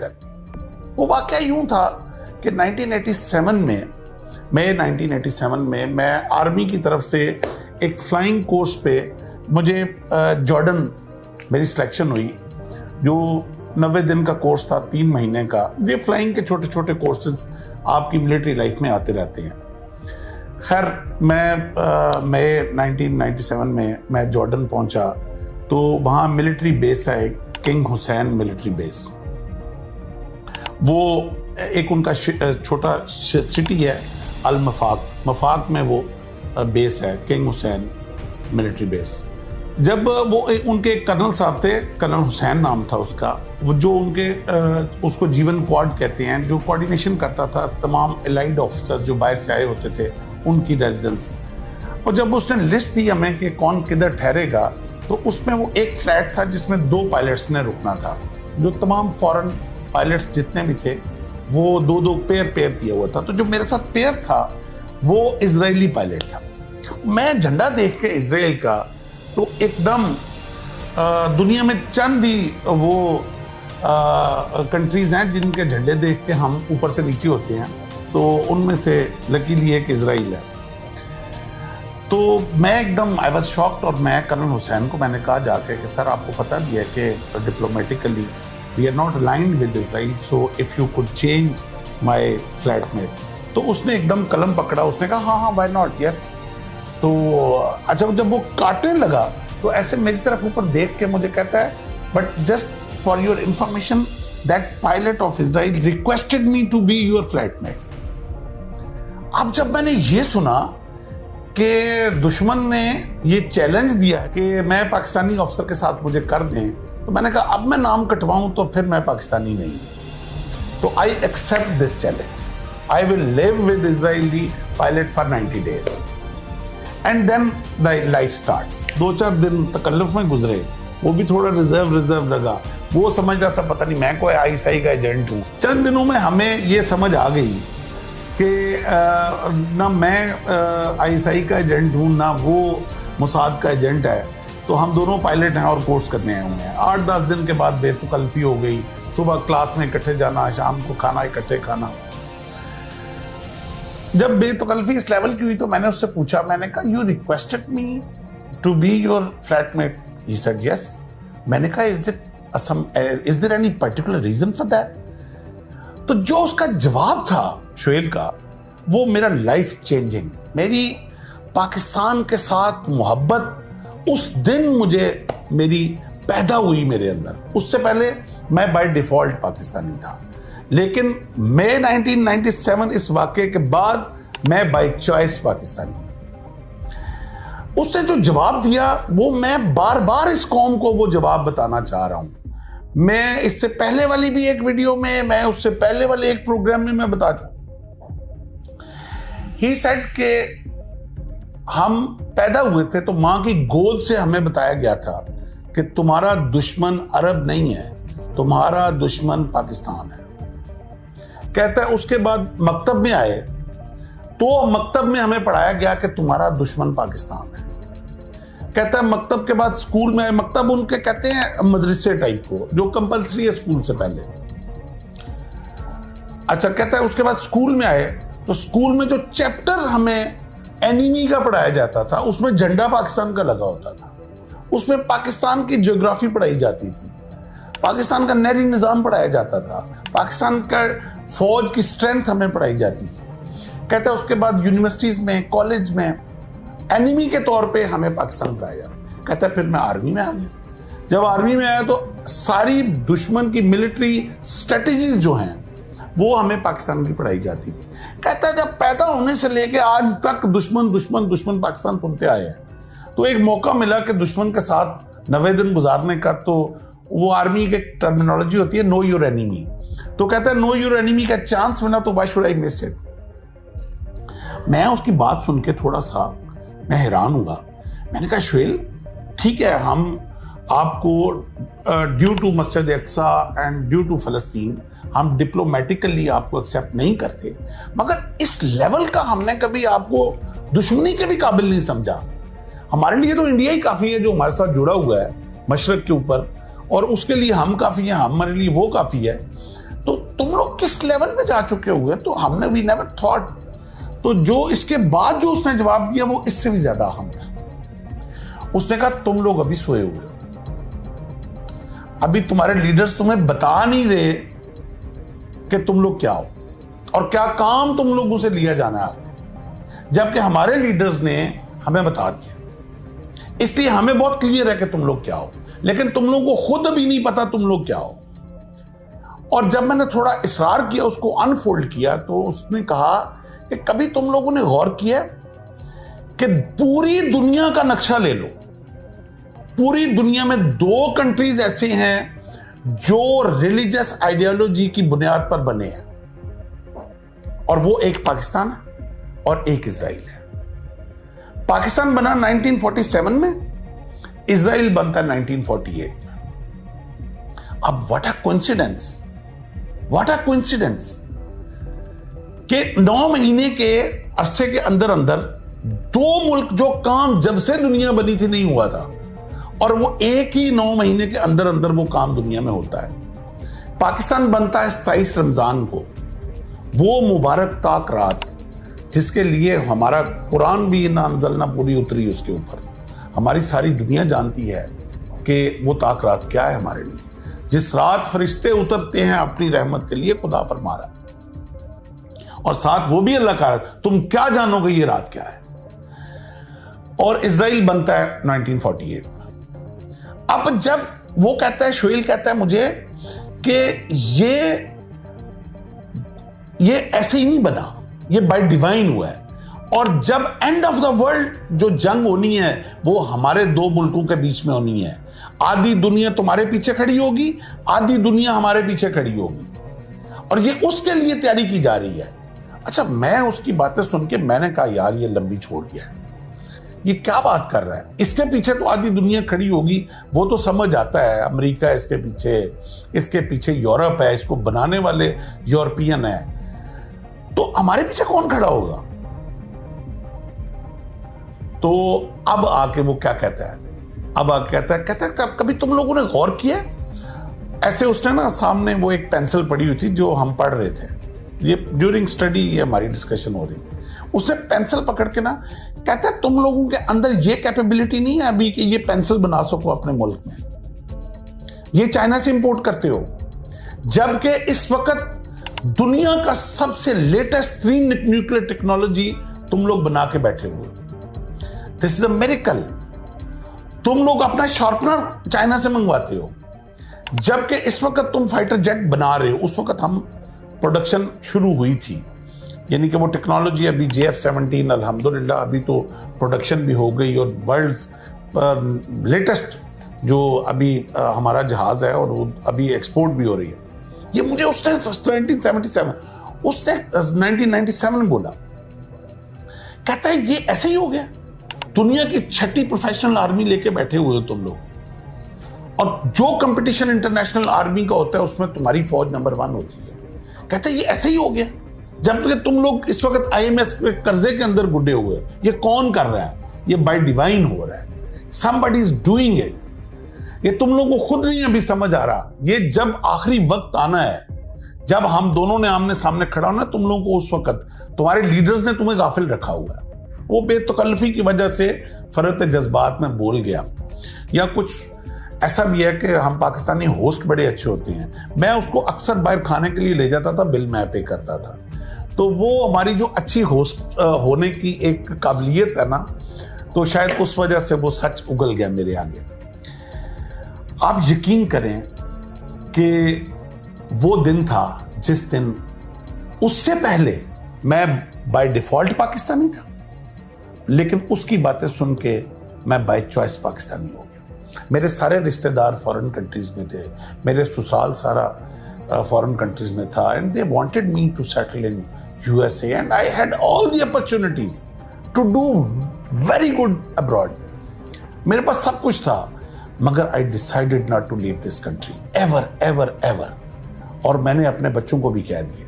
कर दी। वो वाकया यूं था कि 1987 में मैं आर्मी की तरफ से एक फ्लाइंग कोर्स पे मुझे जॉर्डन मेरी सिलेक्शन हुई, जो 90 दिन का कोर्स था, 3 महीने का। ये फ्लाइंग के छोटे छोटे कोर्सेज आपकी मिलिट्री लाइफ में आते रहते हैं। खैर मैं 1997 में मैं जॉर्डन पहुंचा, तो वहाँ मिलिट्री बेस है, किंग हुसैन मिलिट्री बेस। वो एक उनका छोटा सिटी है अल मफाक में वो बेस है, किंग हुसैन मिलिट्री बेस। जब वो उनके कर्नल साहब थे, कर्नल हुसैन नाम था उसका, वो जो उनके उसको जीवन क्वाड कहते हैं, जो कोऑर्डिनेशन करता था तमाम एलाइड ऑफिसर्स जो बाहर से आए होते थे उनकी रेजिडेंस। और जब उसने लिस्ट दी हमें कि कौन किधर ठहरेगा, तो उसमें वो एक फ्लैट था जिसमें 2 पायलट्स ने रुकना था। जो तमाम फॉरेन पायलट्स जितने भी थे वो 2-2 पेयर किया हुआ था। तो जो मेरे साथ पेयर था वो इजरायली पायलट था। मैं झंडा देख के इजराइल का, तो एकदम दुनिया में चंद ही वो कंट्रीज हैं जिनके झंडे देख के हम ऊपर से नीचे होते हैं, तो उनमें से लकीली एक इजराइल है। तो मैं एकदम आई वाज शॉक्ड, और मैं कर्नल हुसैन को मैंने कहा जाके कि सर आपको पता भी है कि diplomatically we are not aligned with Israel, so if you could change my flatmate. तो उसने एकदम कलम पकड़ा, उसने कहा हाँ व्हाई नॉट, यस। तो अच्छा, जब वो काटने लगा तो ऐसे मेरी तरफ ऊपर देख के मुझे कहता है, but just for your information that pilot of Israel requested me to be your flatmate. अब जब मैंने ये सुना कि दुश्मन ने ये चैलेंज दिया कि मैं पाकिस्तानी ऑफिसर के साथ मुझे कर दें, तो मैंने कहा अब मैं नाम कटवाऊं तो फिर मैं पाकिस्तानी नहीं। तो I accept this challenge, I will live with Israeli pilot for 90 days and then the life starts. 2-4 दिन तकल्लुफ में गुजरे, वो भी थोड़ा रिजर्व लगा। वो समझ रहा था पता नहीं मैं कोई आईएसआई का एजेंट हूँ। चंद दिनों में हमें ये समझ आ गई कि ना मैं आईएसआई का एजेंट हूँ ना वो मोसाद का एजेंट है। तो हम दोनों पायलट हैं और कोर्स करने आए हुए हैं। 8-10 दिन के बाद बेतकल्फी हो गई। सुबह क्लास में इकट्ठे जाना, शाम को खाना इकट्ठे खाना। जब बेतकल्फी इस लेवल की हुई तो मैंने उससे पूछा, मैंने कहा you requested me to be your flatmate? He said yes. मैंने कहा is there any particular reason for that? तो जो उसका जवाब था शोएल का, वो मेरा लाइफ चेंजिंग, मेरी पाकिस्तान के साथ मोहब्बत उस दिन मुझे मेरी पैदा हुई मेरे अंदर। उससे पहले मैं बाय डिफॉल्ट पाकिस्तानी था, लेकिन मई 1997 इस वाक़े के बाद मैं बाय चॉइस पाकिस्तानी। उसने जो जवाब दिया वो मैं बार बार इस कौम को वो जवाब बताना चाह रहा हूं। मैं इससे पहले वाली भी एक वीडियो में, मैं उससे पहले वाले एक प्रोग्राम में मैं बता चुका। ही सेड के हम पैदा हुए थे तो मां की गोद से हमें बताया गया था कि तुम्हारा दुश्मन अरब नहीं है, तुम्हारा दुश्मन पाकिस्तान है। कहता है उसके बाद मकतब में आए तो मकतब में हमें पढ़ाया गया कि तुम्हारा दुश्मन पाकिस्तान है। कहता है मकतब के बाद स्कूल में, मकतब उनके कहते हैं मदरसे टाइप को जो कंपलसरी है स्कूल से पहले। अच्छा, कहता है उसके बाद स्कूल में आए तो स्कूल में जो चैप्टर हमें एनिमी का पढ़ाया जाता था उसमें झंडा पाकिस्तान का लगा होता था। उसमें पाकिस्तान की ज्योग्राफी पढ़ाई जाती थी, पाकिस्तान का नहरी निज़ाम पढ़ाया जाता था, पाकिस्तान का फौज की स्ट्रेंथ हमें पढ़ाई जाती थी। कहता है उसके बाद यूनिवर्सिटीज में, कॉलेज में एनिमी के तौर पे हमें पाकिस्तान पढ़ाया जाता। कहता है फिर मैं आर्मी में आ गया। जब आर्मी में आया तो सारी दुश्मन की मिलिट्री स्ट्रेटेजीज जो हैं वो हमें पाकिस्तान की पढ़ाई जाती थी। कहता है जब पैदा होने से लेके आज तक दुश्मन दुश्मन दुश्मन पाकिस्तान सुनते आए हैं, तो एक मौका मिला कि दुश्मन के साथ 90 दिन गुजारने का। तो वो आर्मी की टर्मिनोलॉजी होती है नो योर एनिमी। तो कहता है नो योर एनिमी का चांस मिला तो why should I miss it. मैं उसकी बात सुन के थोड़ा सा मैं हैरान हुआ। मैंने कहा शोएल ठीक है, हम आपको ड्यू टू मस्जिद अक्सा एंड ड्यू टू फलस्तीन हम डिप्लोमेटिकली आपको एक्सेप्ट नहीं करते, मगर इस लेवल का हमने कभी आपको दुश्मनी के भी काबिल नहीं समझा। हमारे लिए तो इंडिया ही काफ़ी है जो हमारे साथ जुड़ा हुआ है मशरक के ऊपर, और उसके लिए हम काफ़ी हैं, हमारे लिए वो काफ़ी है। तो तुम लोग किस लेवल पे जा चुके हुए? तो हमने वी नेवर थॉट। तो जो इसके बाद जो उसने जवाब दिया वो इससे भी ज्यादा अहम था। उसने कहा तुम लोग अभी सोए हुए हो, अभी तुम्हारे लीडर्स तुम्हें बता नहीं रहे कि तुम लोग क्या हो और क्या काम तुम लोगों से लिया जाना है आगे, जबकि हमारे लीडर्स ने हमें बता दिया। इसलिए हमें बहुत क्लियर है कि तुम लोग क्या हो, लेकिन तुम लोगों को खुद भी नहीं पता तुम लोग क्या हो। और जब मैंने थोड़ा इसरार किया, उसको अनफोल्ड किया, तो उसने कहा कि कभी तुम लोगों ने गौर किया कि पूरी दुनिया का नक्शा ले लो, पूरी दुनिया में 2 कंट्रीज ऐसे हैं जो रिलीजियस आइडियोलॉजी की बुनियाद पर बने हैं, और वो एक पाकिस्तान है और एक इजराइल है। पाकिस्तान बना 1947 में, इजराइल बनता 1948 में। अब what a coincidence, what a coincidence कि 9 महीने के अरसे के अंदर अंदर 2 मुल्क जो काम जब से दुनिया बनी थी नहीं हुआ था, और वो एक ही 9 महीने के अंदर अंदर वो काम दुनिया में होता है। पाकिस्तान बनता है 27 रमजान को, वो मुबारक ताक रात जिसके लिए हमारा कुरान भी ना अंज़लना पूरी उतरी उसके ऊपर। हमारी सारी दुनिया जानती है कि वो ताक रात क्या है हमारे लिए, जिस रात फरिश्ते उतरते हैं अपनी रहमत के लिए, खुदा फरमा रहा है। और साथ वो भी अल्लाह का, तुम क्या जानोगे ये रात क्या है। और इजराइल बनता है 1948 में। अब जब वो कहता है, शोएल कहता है मुझे कि ये ऐसे ही नहीं बना, ये बाय डिवाइन हुआ है। और जब एंड ऑफ द वर्ल्ड जो जंग होनी है वो हमारे 2 मुल्कों के बीच में होनी है। आधी दुनिया तुम्हारे पीछे खड़ी होगी, आधी दुनिया हमारे पीछे खड़ी होगी, और ये उसके लिए तैयारी की जा रही है। अच्छा, मैं उसकी बातें सुन के मैंने कहा यार ये लंबी छोड़ गया है, ये क्या बात कर रहा है। इसके पीछे तो आधी दुनिया खड़ी होगी, वो तो समझ आता है, अमेरिका इसके पीछे यूरोप है, इसको बनाने वाले यूरोपियन है, तो हमारे पीछे कौन खड़ा होगा। तो अब आके वो क्या कहता है, अब आके कहता है कभी तुम लोगों ने गौर किया, ऐसे उसने ना सामने वो एक पेंसिल पड़ी हुई थी जो हम पढ़ रहे थे, ये ड्यूरिंग स्टडी ये हमारी डिस्कशन हो रही थी। उसने पेंसिल पकड़ के ना कहता है तुम लोगों के अंदर ये कैपेबिलिटी नहीं है अभी कि ये पेंसिल बना सको अपने मुल्क में, ये चाइना से इंपोर्ट करते हो, जबकि इस वक्त दुनिया का सबसे लेटेस्ट 3 न्यूक्लियर टेक्नोलॉजी तुम लोग बना के बैठे हुए। This is a miracle. तुम लोग अपना शार्पनर चाइना से मंगवाते हो, जबकि इस वक्त तुम फाइटर जेट बना रहे हो। उस वक्त हम प्रोडक्शन शुरू हुई थी, यानी कि वो टेक्नोलॉजी अभी JF-17 अल्हम्दुलिल्लाह अभी तो प्रोडक्शन भी हो गई, और वर्ल्ड लेटेस्ट जो अभी हमारा जहाज है और वो अभी एक्सपोर्ट भी हो रही है। ये मुझे उसने 1977 उसने 1997 बोला, कहता है ये ऐसे ही हो गया, दुनिया की 6ठी प्रोफेशनल आर्मी लेके बैठे हुए हो तुम लोग, और जो कंपटीशन इंटरनेशनल आर्मी का होता है उसमें तुम्हारी फौज नंबर 1 होती है। कहता है ये ऐसे ही हो गया, जबकि तुम लोग इस वक्त IMF के कर्जे के अंदर गुड्डे हुए। ये कौन कर रहा है? ये बाय डिवाइन हो रहा है, somebody is doing it। ये तुम लोगों को खुद नहीं अभी समझ आ रहा। ये जब आखिरी वक्त आना है, जब हम दोनों ने आमने सामने खड़ा होना, तुम लोगों को उस वक्त तुम्हारे लीडर्स ने तुम्हें गाफिल रखा हुआ है। वो बेतकल्लफी की वजह से फरत जज्बात में बोल गया, या कुछ ऐसा भी है कि हम पाकिस्तानी होस्ट बड़े अच्छे होते हैं। मैं उसको अक्सर बाहर खाने के लिए ले जाता था, बिल मैं पे करता था। तो वो हमारी जो अच्छी होस्ट होने की एक काबिलियत है ना, तो शायद उस वजह से वो सच उगल गया मेरे आगे। आप यकीन करें कि वो दिन था जिस दिन, उससे पहले मैं बाय डिफॉल्ट पाकिस्तानी था, लेकिन उसकी बातें सुन के मैं बाय चॉइस पाकिस्तानी हो गया। मेरे सारे रिश्तेदार फॉरेन कंट्रीज में थे, मेरे ससुराल सारा फॉरेन कंट्रीज में था, and they wanted me to settle in USA, and I had all the opportunities to do very good abroad. मेरे पास सब कुछ था, मगर I decided not to leave this country ever, ever, ever. और मैंने अपने बच्चों को भी कह दिया।